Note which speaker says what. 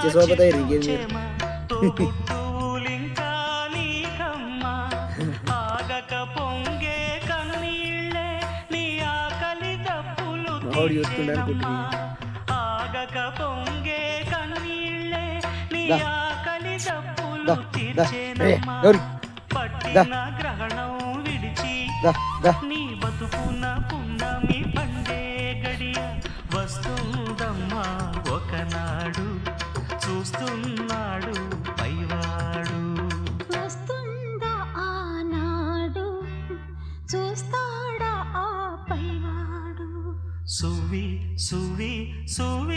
Speaker 1: సోపతాయి రీగేది మావాడు చూస్తుండే అనుకుంటుంది
Speaker 2: నీ బతుకున్న పున్నమి పండే గడియ వస్తుందమ్మా ఒకనాడు చూస్తున్నాడు పైవాడు
Speaker 3: వస్తుందా ఆనాడు చూస్తాడా ఆ పైవాడు
Speaker 2: సువి సువి సువి